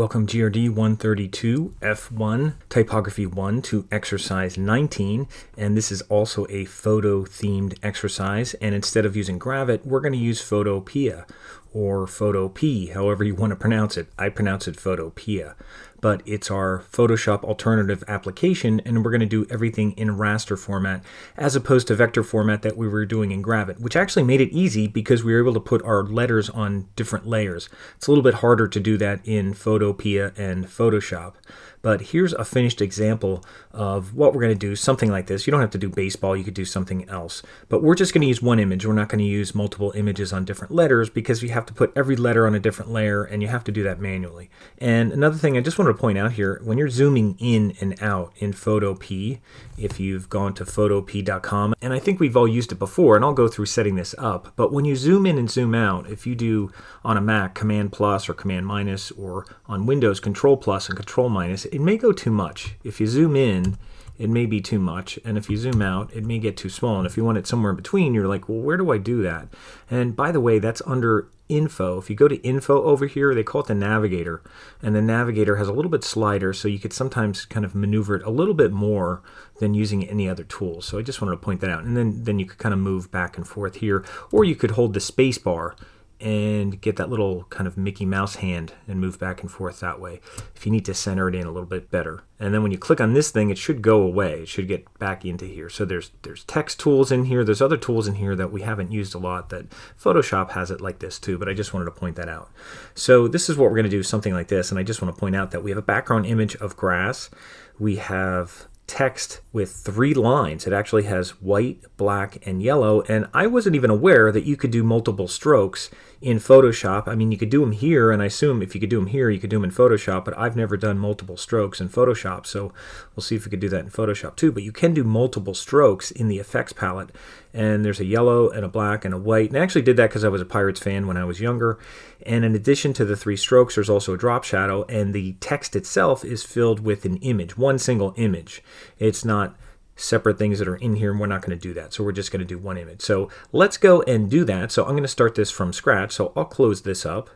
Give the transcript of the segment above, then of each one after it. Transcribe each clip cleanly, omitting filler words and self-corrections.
Welcome GRD132 F1 Typography 1 to exercise 19, and this is also a photo themed exercise, and instead of using Gravit we're going to use Photopea or Photopea, however you want to pronounce it. I pronounce it Photopea, but it's our Photoshop alternative application, and we're going to do everything in raster format as opposed to vector format that we were doing in Gravit, which actually made it easy because we were able to put our letters on different layers. It's a little bit harder to do that in Photopea and Photoshop. But here's a finished example of what we're going to do, something like this. You don't have to do baseball, you could do something else. But we're just going to use one image. We're not going to use multiple images on different letters because you have to put every letter on a different layer, and you have to do that manually. And another thing I just wanted to point out here, when you're zooming in and out in Photopea, if you've gone to photopea.com, and I think we've all used it before, and I'll go through setting this up, but when you zoom in and zoom out, if you do on a Mac Command plus or Command minus, or on Windows Control plus and Control minus, it may go too much. If you zoom in, it may be too much, and if you zoom out, it may get too small. And if you want it somewhere in between, you're like, well, where do I do that? And by the way, that's under Info. If you go to Info over here, they call it the Navigator, and the Navigator has a little bit slider, so you could sometimes kind of maneuver it a little bit more than using any other tool. So I just wanted to point that out. And then you could kind of move back and forth here, or you could hold the space bar and get that little kind of Mickey Mouse hand and move back and forth that way if you need to center it in a little bit better. And then when you click on this thing, it should go away. It should get back into here. So there's text tools in here. There's other tools in here that we haven't used a lot that Photoshop has it like this too, but I just wanted to point that out. So this is what we're going to do, something like this. And I just want to point out that we have a background image of grass. We have text with 3 lines. It actually has white, black, and yellow, and I wasn't even aware that you could do multiple strokes in Photoshop. I mean, you could do them here, and I assume if you could do them here, you could do them in Photoshop, but I've never done multiple strokes in Photoshop, so we'll see if we could do that in Photoshop too. But you can do multiple strokes in the effects palette, and there's a yellow and a black and a white, and I actually did that because I was a Pirates fan when I was younger. And in addition to the 3 strokes, there's also a drop shadow, and the text itself is filled with an image, one single image. It's not separate things that are in here, and we're not going to do that. So we're just going to do one image. So let's go and do that. So I'm going to start this from scratch. So I'll close this up,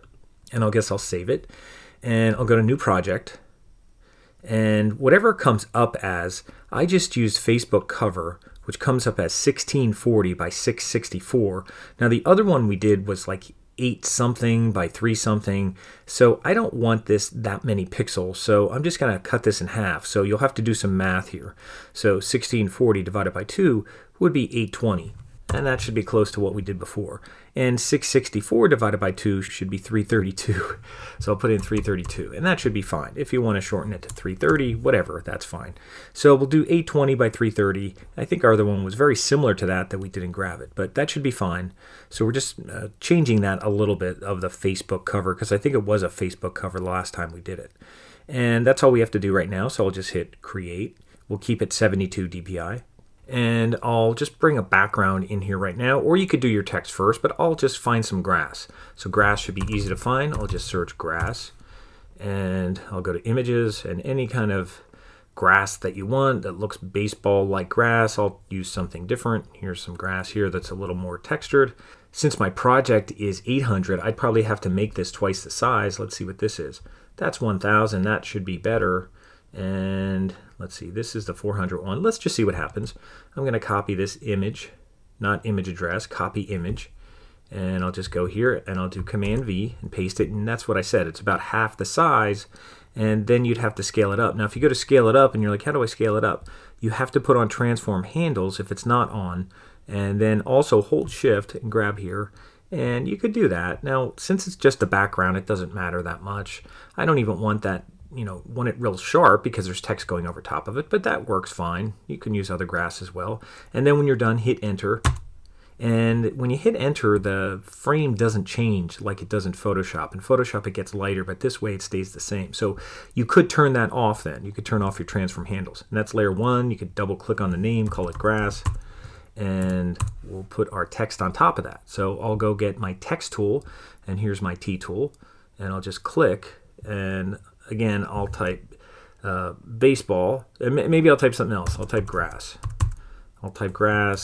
and I'll save it, and I'll go to New Project. And whatever it comes up as, I just used Facebook cover, which comes up as 1640 by 664. Now the other one we did was like 8 something by 3 something, so I don't want this that many pixels, so I'm just going to cut this in half. So you'll have to do some math here. So 1640 divided by 2 would be 820, and that should be close to what we did before. And 664 divided by 2 should be 332. So I'll put in 332, and that should be fine. If you want to shorten it to 330, whatever, that's fine. So we'll do 820 by 330. I think our other one was very similar to that we did in Gravit, but that should be fine. So we're just changing that a little bit of the Facebook cover, because I think it was a Facebook cover the last time we did it. And that's all we have to do right now, so I'll just hit Create. We'll keep it 72 dpi. And I'll just bring a background in here right now, or you could do your text first, but I'll just find some grass. So grass should be easy to find. I'll just search grass, and I'll go to images, and any kind of grass that you want that looks baseball-like grass, I'll use something different. Here's some grass here that's a little more textured. Since my project is 800, I'd probably have to make this twice the size. Let's see what this is. That's 1000. That should be better. And let's see, this is the 400 one. Let's just see what happens. I'm going to copy this image, not image address, copy image. And I'll just go here and I'll do Command V and paste it. And that's what I said. It's about half the size. And then you'd have to scale it up. Now, if you go to scale it up and you're like, how do I scale it up? You have to put on transform handles if it's not on. And then also hold shift and grab here. And you could do that. Now, since it's just a background, it doesn't matter that much. I don't even want that, want it real sharp because there's text going over top of it, but that works fine. You can use other grass as well. And then when you're done, hit enter. And when you hit enter, the frame doesn't change like it does in Photoshop. In Photoshop, it gets lighter, but this way it stays the same. So you could turn that off then. You could turn off your transform handles. And that's layer 1. You could double click on the name, call it grass, and we'll put our text on top of that. So I'll go get my text tool, and here's my T tool, and I'll just click, and again, I'll type baseball. Maybe I'll type something else. I'll type grass.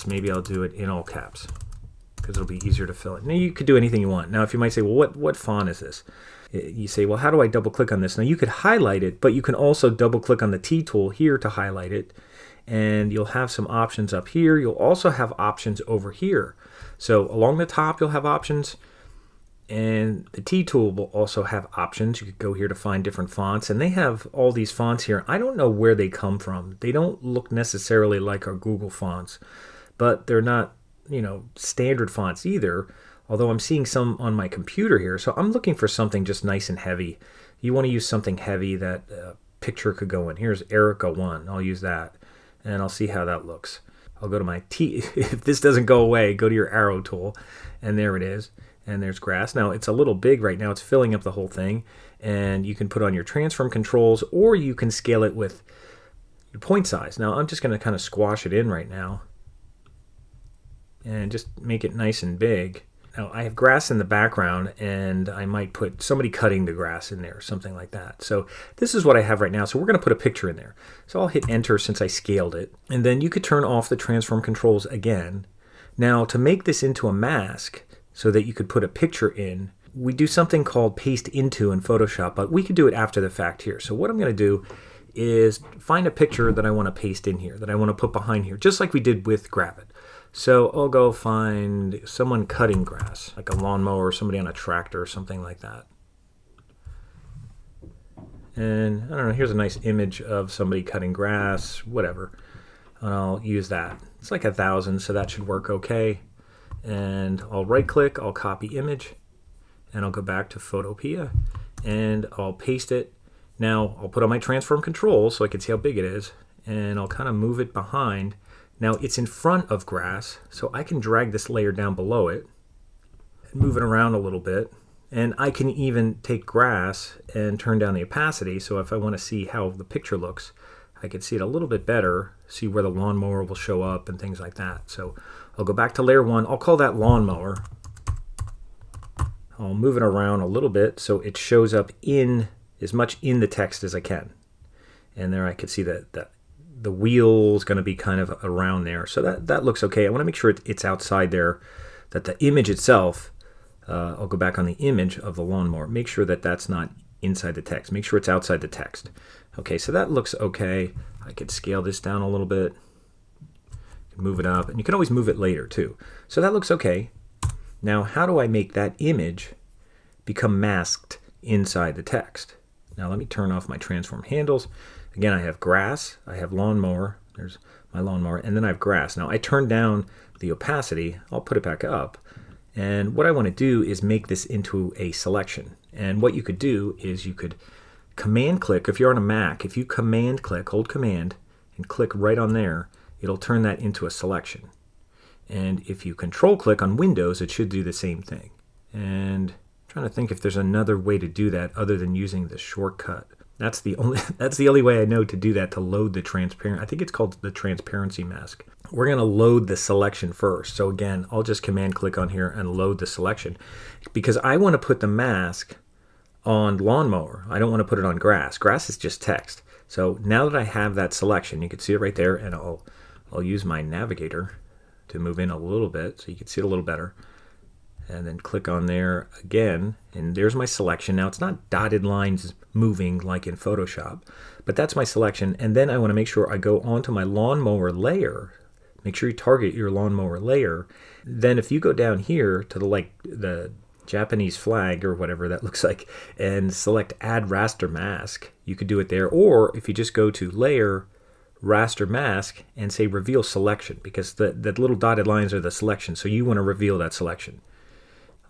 Maybe I'll do it in all caps. because it'll be easier to fill it. Now you could do anything you want. Now if you might say, well, what font is this? You say, well, how do I double click on this? Now you could highlight it, but you can also double click on the T tool here to highlight it. And you'll have some options up here. You'll also have options over here. So along the top, you'll have options. And the T tool will also have options. You could go here to find different fonts. And they have all these fonts here. I don't know where they come from. They don't look necessarily like our Google fonts. But they're not, standard fonts either. Although I'm seeing some on my computer here. So I'm looking for something just nice and heavy. You want to use something heavy that picture could go in. Here's Erica 1. I'll use that. And I'll see how that looks. I'll go to my T. If this doesn't go away, go to your arrow tool. And there it is. And there's grass. Now it's a little big right now. It's filling up the whole thing. And you can put on your transform controls, or you can scale it with your point size. Now I'm just going to kind of squash it in right now. And just make it nice and big. Now I have grass in the background, and I might put somebody cutting the grass in there or something like that. So this is what I have right now. So we're going to put a picture in there. So I'll hit enter since I scaled it. And then you could turn off the transform controls again. Now to make this into a mask so that you could put a picture in, we do something called paste into in Photoshop, but we could do it after the fact here. So what I'm going to do is find a picture that I want to paste in here, that I want to put behind here, just like we did with Gravit. So I'll go find someone cutting grass, like a lawnmower or somebody on a tractor or something like that. And I don't know, here's a nice image of somebody cutting grass, whatever. And I'll use that. It's like 1,000, so that should work okay. And I'll right click, I'll copy image, and I'll go back to Photopea, and I'll paste it. Now I'll put on my transform controls so I can see how big it is, and I'll kind of move it behind. Now it's in front of grass, so I can drag this layer down below it and move it around a little bit. And I can even take grass and turn down the opacity, so if I want to see how the picture looks, I can see it a little bit better, see where the lawnmower will show up and things like that. So I'll go back to layer 1. I'll call that lawnmower. I'll move it around a little bit so it shows up in as much in the text as I can. And there I can see that the wheel's going to be kind of around there. So that looks okay. I want to make sure it's outside there, that the image itself, I'll go back on the image of the lawnmower. Make sure that that's not inside the text. Make sure it's outside the text. Okay, so that looks okay. I could scale this down a little bit, move it up, and you can always move it later too. So that looks okay. Now, how do I make that image become masked inside the text? Now let me turn off my transform handles. Again, I have grass, I have lawnmower, there's my lawnmower, and then I have grass. Now I turn down the opacity, I'll put it back up, and what I want to do is make this into a selection. And what you could do is you could command click, if you're on a Mac, if you command click, hold command, and click right on there, it'll turn that into a selection. And if you control click on Windows, it should do the same thing. And I'm trying to think if there's another way to do that other than using the shortcut. That's the only way I know to do that, to load the transparent. I think it's called the transparency mask. We're going to load the selection first. So again, I'll just command click on here and load the selection because I want to put the mask on lawnmower. I don't want to put it on grass. Grass is just text. So now that I have that selection, you can see it right there, and I'll use my navigator to move in a little bit so you can see it a little better. And then click on there again, and there's my selection. Now it's not dotted lines moving like in Photoshop, but that's my selection. And then I want to make sure I go onto my lawnmower layer. Make sure you target your lawnmower layer. Then if you go down here to the Japanese flag or whatever that looks like and select add raster mask, you could do it there. Or if you just go to layer, raster mask, and say reveal selection, because the little dotted lines are the selection, so you want to reveal that selection.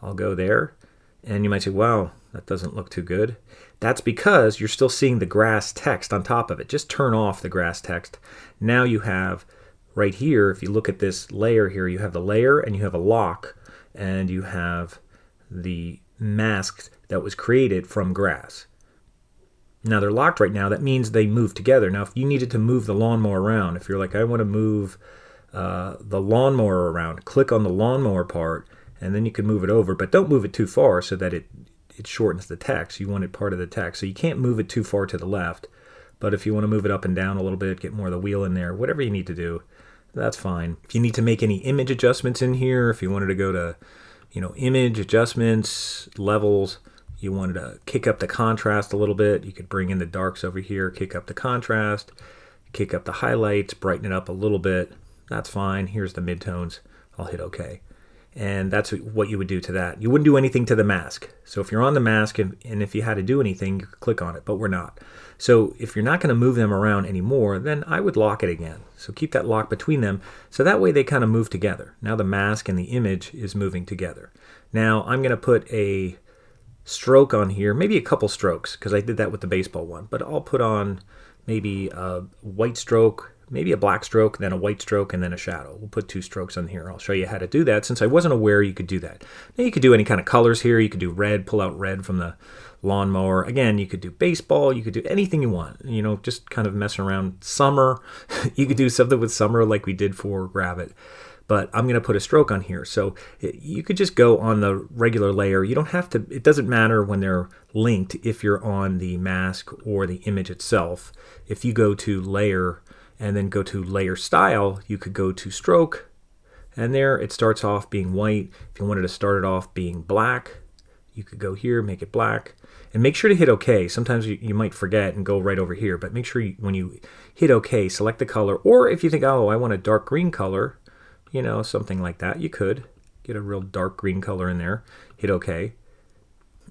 I'll go there, and you might say, wow, that doesn't look too good. That's because you're still seeing the grass text on top of it. Just turn off the grass text. Now you have right here, if you look at this layer here, you have the layer and you have a lock, and you have the mask that was created from grass. Now they're locked right now. That means they move together. Now if you needed to move the lawnmower around, if you're like, I want to move the lawnmower around, click on the lawnmower part, and then you can move it over, but don't move it too far so that it shortens the text. You want it part of the text. So you can't move it too far to the left, but if you want to move it up and down a little bit, get more of the wheel in there, whatever you need to do, that's fine. If you need to make any image adjustments in here, if you wanted to go to, image adjustments, levels, you wanted to kick up the contrast a little bit, you could bring in the darks over here, kick up the contrast, kick up the highlights, brighten it up a little bit. That's fine. Here's the midtones. I'll hit OK. And that's what you would do to that. You wouldn't do anything to the mask. So if you're on the mask and if you had to do anything, you could click on it, but we're not. So if you're not going to move them around anymore, then I would lock it again. So keep that lock between them. So that way they kind of move together. Now the mask and the image is moving together. Now I'm going to put a stroke on here, maybe a couple strokes, because I did that with the baseball one. But I'll put on maybe a white stroke, maybe a black stroke, then a white stroke, and then a shadow. We'll put 2 strokes on here. I'll show you how to do that since I wasn't aware you could do that. Now you could do any kind of colors here. You could do red, pull out red from the lawnmower. Again, you could do baseball. You could do anything you want. Just kind of mess around. Summer. You could do something with summer like we did for Gravit. But I'm going to put a stroke on here. So you could just go on the regular layer. You don't have to, it doesn't matter when they're linked if you're on the mask or the image itself. If you go to layer and then go to layer style, you could go to stroke, and there it starts off being white. If you wanted to start it off being black, you could go here, make it black, and make sure to hit OK. Sometimes you might forget and go right over here, but make sure when you hit OK, select the color. Or if you think, oh, I want a dark green color, something like that, you could get a real dark green color in there, hit OK.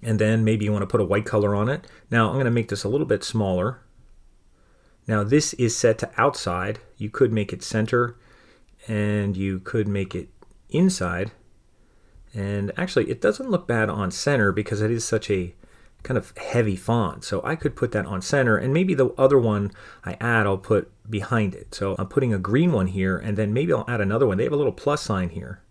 And then maybe you want to put a white color on it. Now I'm going to make this a little bit smaller. Now this is set to outside. You could make it center, and you could make it inside. And actually it doesn't look bad on center because it is such a kind of heavy font. So I could put that on center, and maybe the other one I add I'll put behind it. So I'm putting a green one here, and then maybe I'll add another one. They have a little plus sign here.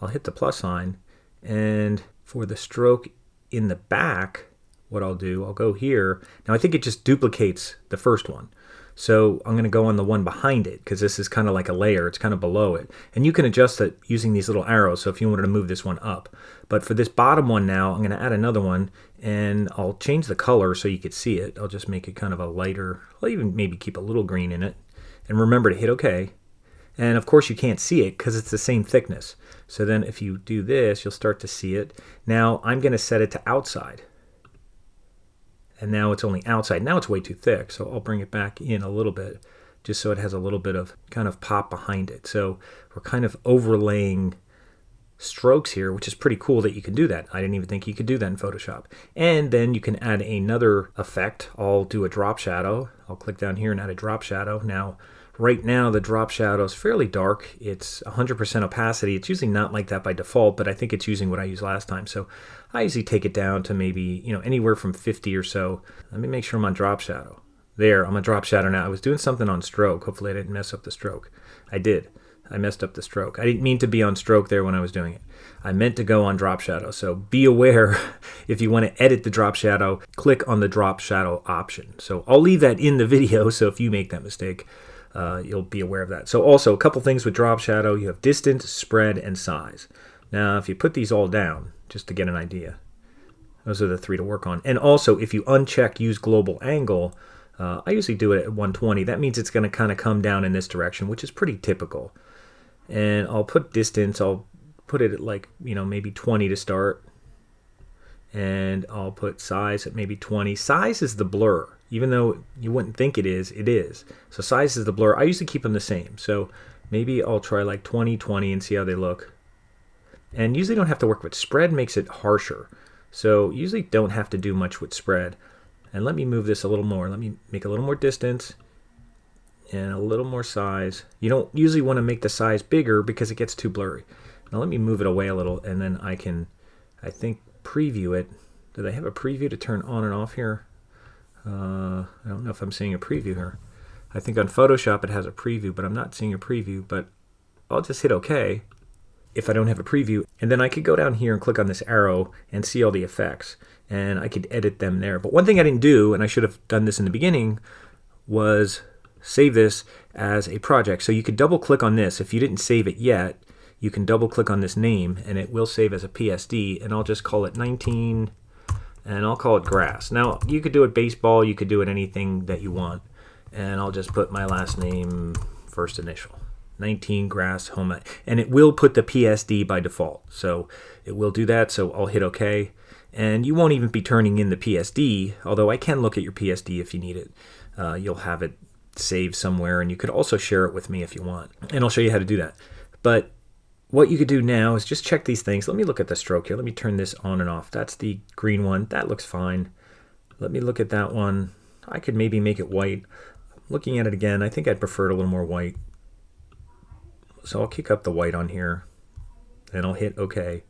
I'll hit the plus sign, and for the stroke in the back, what I'll do, I'll go here. Now I think it just duplicates the first one. So I'm going to go on the one behind it because this is kind of like a layer. It's kind of below it. And you can adjust it using these little arrows. So if you wanted to move this one up. But for this bottom one now, I'm going to add another one, and I'll change the color so you could see it. I'll just make it kind of a lighter, I'll even maybe keep a little green in it. And remember to hit OK. And of course you can't see it because it's the same thickness. So then if you do this, you'll start to see it. Now I'm going to set it to outside. And now it's only outside. Now it's way too thick, so I'll bring it back in a little bit just so it has a little bit of kind of pop behind it. So we're kind of overlaying strokes here, which is pretty cool that you can do that. I didn't even think you could do that in Photoshop. And then you can add another effect. I'll do a drop shadow. I'll click down here and add a drop shadow. Now, right now the drop shadow is fairly dark. It's 100% opacity. It's usually not like that by default, but I think it's using what I used last time. So I usually take it down to maybe, anywhere from 50 or so. Let me make sure I'm on drop shadow. There, I'm on drop shadow now. I was doing something on stroke. Hopefully I didn't mess up the stroke. I did. I messed up the stroke. I didn't mean to be on stroke there when I was doing it. I meant to go on drop shadow. So be aware if you want to edit the drop shadow, click on the drop shadow option. So I'll leave that in the video, so if you make that mistake, you'll be aware of that. So also a couple things with drop shadow. You have distance, spread, and size. Now if you put these all down, just to get an idea, those are the 3 to work on. And also if you uncheck use global angle, I usually do it at 120. That means it's going to kind of come down in this direction, which is pretty typical. And I'll put distance, I'll put it at like, maybe 20 to start. And I'll put size at maybe 20. Size is the blur. Even though you wouldn't think it is, it is. So size is the blur. I usually keep them the same. So maybe I'll try like 20, 20 and see how they look. And usually don't have to work with spread, makes it harsher. So usually don't have to do much with spread. And let me move this a little more. Let me make a little more distance and a little more size. You don't usually want to make the size bigger because it gets too blurry. Now let me move it away a little, and then I can, I think, preview it. Do they have a preview to turn on and off here? I don't know if I'm seeing a preview here. I think on Photoshop it has a preview, but I'm not seeing a preview. But I'll just hit OK if I don't have a preview. And then I could go down here and click on this arrow and see all the effects. And I could edit them there. But one thing I didn't do, and I should have done this in the beginning, was save this as a project. So you could double click on this. If you didn't save it yet, you can double click on this name and it will save as a PSD, and I'll just call it 19 and I'll call it grass. Now you could do it baseball, you could do it anything that you want, and I'll just put my last name first initial. 19 grass home, and it will put the PSD by default. So it will do that. So I'll hit OK. And you won't even be turning in the PSD, although I can look at your PSD if you need it. You'll have it saved somewhere, and you could also share it with me if you want. And I'll show you how to do that. But what you could do now is just check these things. Let me look at the stroke here. Let me turn this on and off. That's the green one. That looks fine. Let me look at that one. I could maybe make it white. Looking at it again, I think I'd prefer it a little more white. So I'll kick up the white on here, and I'll hit OK.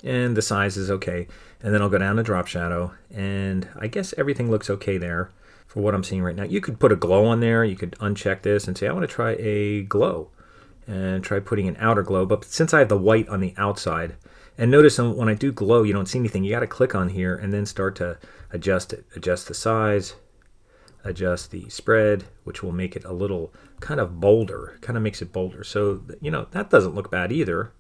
And the size is okay. And then I'll go down to drop shadow, and I guess everything looks okay there for what I'm seeing right now. You could put a glow on there. You could uncheck this and say, I want to try a glow, and try putting an outer glow. But since I have the white on the outside, and notice when I do glow, you don't see anything. You got to click on here and then start to adjust it. Adjust the size, adjust the spread, which will make it a little kind of bolder. Kind of makes it bolder. So, that doesn't look bad either.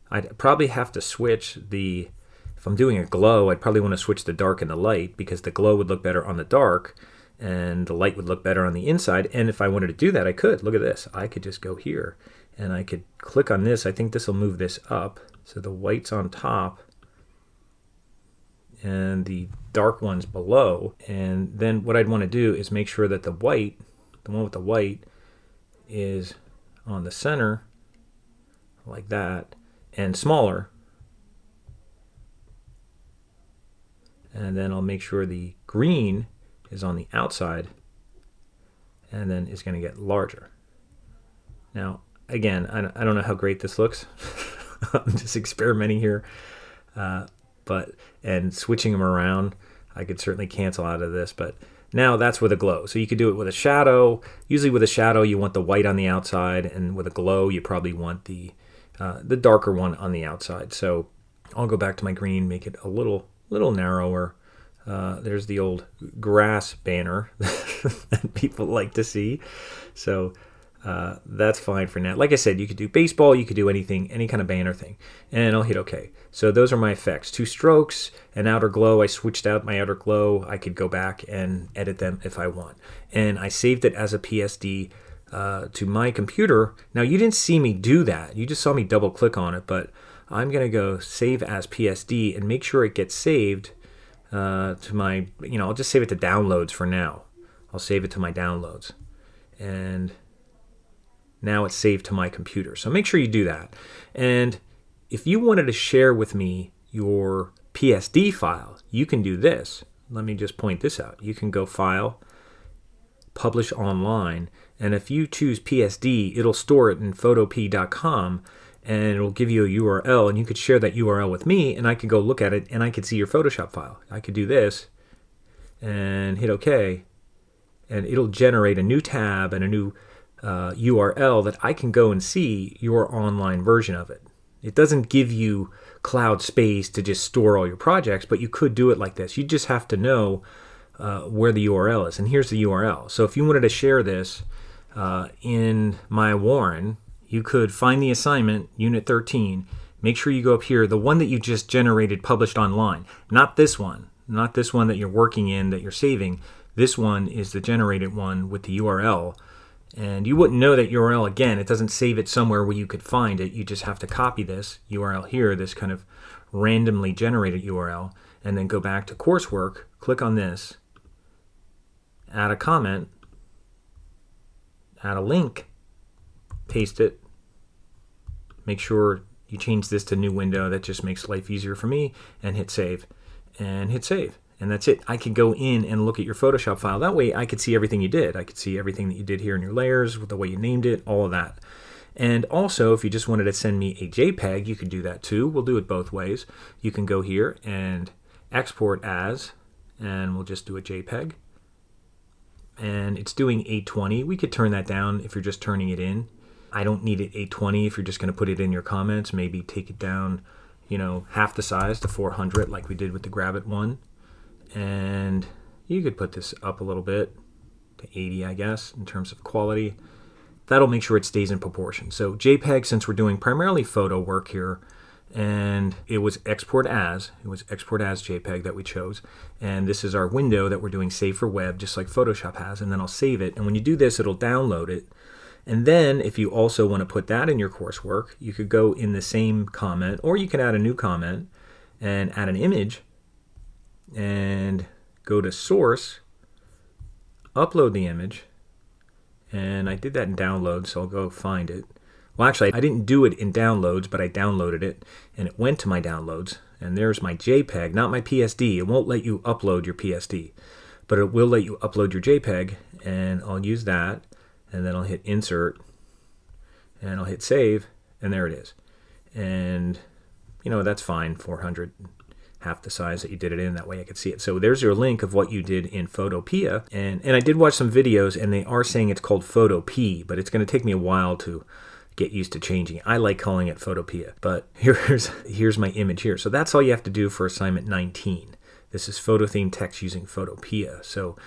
I'd probably have to switch if I'm doing a glow, I'd probably want to switch the dark and the light, because the glow would look better on the dark and the light would look better on the inside. And if I wanted to do that, I could. Look at this. I could just go here and I could click on this. I think this will move this up. So the white's on top and the dark one's below. And then what I'd want to do is make sure that the one with the white, is on the center like that, and smaller. And then I'll make sure the green is on the outside, and then it's going to get larger. Now, again, I don't know how great this looks. I'm just experimenting here. And switching them around, I could certainly cancel out of this, but now that's with a glow. So you could do it with a shadow. Usually with a shadow, you want the white on the outside, and with a glow, you probably want the darker one on the outside. So I'll go back to my green, make it a little narrower. There's the old grass banner that people like to see. So that's fine for now. Like I said, you could do baseball, you could do anything, any kind of banner thing. And I'll hit OK. So those are my effects. 2 strokes, an outer glow. I switched out my outer glow. I could go back and edit them if I want. And I saved it as a PSD to my computer. Now, you didn't see me do that. You just saw me double click on it, but I'm going to go save as PSD and make sure it gets saved to my, I'll just save it to downloads for now. I'll save it to my downloads. And now it's saved to my computer. So make sure you do that. And if you wanted to share with me your PSD file, you can do this. Let me just point this out. You can go File, Publish Online, and if you choose PSD, it'll store it in photopea.com, and it'll give you a URL, and you could share that URL with me, and I could go look at it, and I could see your Photoshop file. I could do this and hit OK, and it'll generate a new tab and a new URL that I can go and see your online version of it. It doesn't give you cloud space to just store all your projects, but you could do it like this. You just have to know where the URL is, and here's the URL. So if you wanted to share this in My Warren, you could find the assignment, Unit 13, make sure you go up here, the one that you just generated published online, not this one that you're working in, that you're saving. This one is the generated one with the URL, and you wouldn't know that URL again. It doesn't save it somewhere where you could find it. You just have to copy this URL here, this kind of randomly generated URL, and then go back to coursework, click on this, add a comment, add a link, paste it, make sure you change this to new window. That just makes life easier for me, and hit save, and hit save. And that's it. I could go in and look at your Photoshop file. That way I could see everything you did. I could see everything that you did here in your layers, with the way you named it, all of that. And also, if you just wanted to send me a JPEG, you could do that too. We'll do it both ways. You can go here and export as, and we'll just do a JPEG. And it's doing 820. We could turn that down if you're just turning it in. I don't need it 820 if you're just going to put it in your comments. Maybe take it down, half the size to 400 like we did with the Gravit one. And you could put this up a little bit to 80, I guess, in terms of quality. That'll make sure it stays in proportion. So JPEG, since we're doing primarily photo work here, and it was export as JPEG that we chose. And this is our window that we're doing save for web, just like Photoshop has. And then I'll save it. And when you do this, it'll download it. And then if you also want to put that in your coursework, you could go in the same comment, or you can add a new comment and add an image and go to source, upload the image, and I did that in downloads, so I'll go find it. Well, actually, I didn't do it in downloads, but I downloaded it, and it went to my downloads, and there's my JPEG, not my PSD. It won't let you upload your PSD, but it will let you upload your JPEG, and I'll use that, and then I'll hit insert, and I'll hit save, and there it is. And, you know, that's fine, 400, half the size that you did it in, that way I could see it. So there's your link of what you did in Photopea, and I did watch some videos, and they are saying it's called Photopea, but it's going to take me a while to get used to changing it. I like calling it Photopea, but here's my image here. So that's all you have to do for assignment 19. This is photo themed text using Photopea. So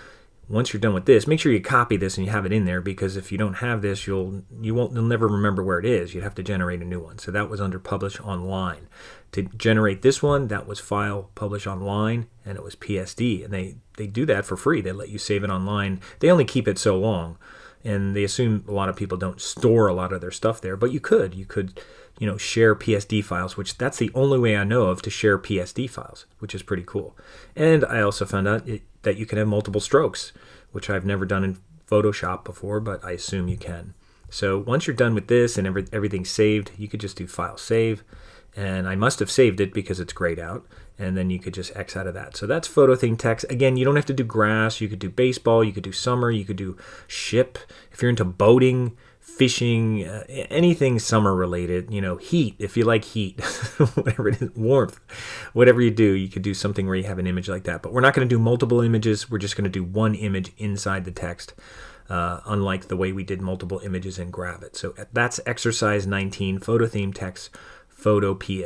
once you're done with this, make sure you copy this and you have it in there, because if you don't have this, you'll never remember where it is. You'd have to generate a new one. So that was under Publish Online. To generate this one, that was File, Publish Online, and it was PSD. And they do that for free. They let you save it online. They only keep it so long, and they assume a lot of people don't store a lot of their stuff there, but you could, you know, share PSD files, which that's the only way I know of to share PSD files, which is pretty cool. And I also found out that you can have multiple strokes, which I've never done in Photoshop before, but I assume you can. So once you're done with this and everything's saved, you could just do File, Save, and I must have saved it because it's grayed out, and then you could just X out of that. So that's photo themed text. Again, you don't have to do grass. You could do baseball. You could do summer. You could do ship. If you're into boating, fishing, anything summer related, you know, heat, if you like heat, whatever it is, warmth, whatever you do, you could do something where you have an image like that. But we're not going to do multiple images. We're just going to do one image inside the text, unlike the way we did multiple images in Gravit. So that's exercise 19, photo themed text, Photopea.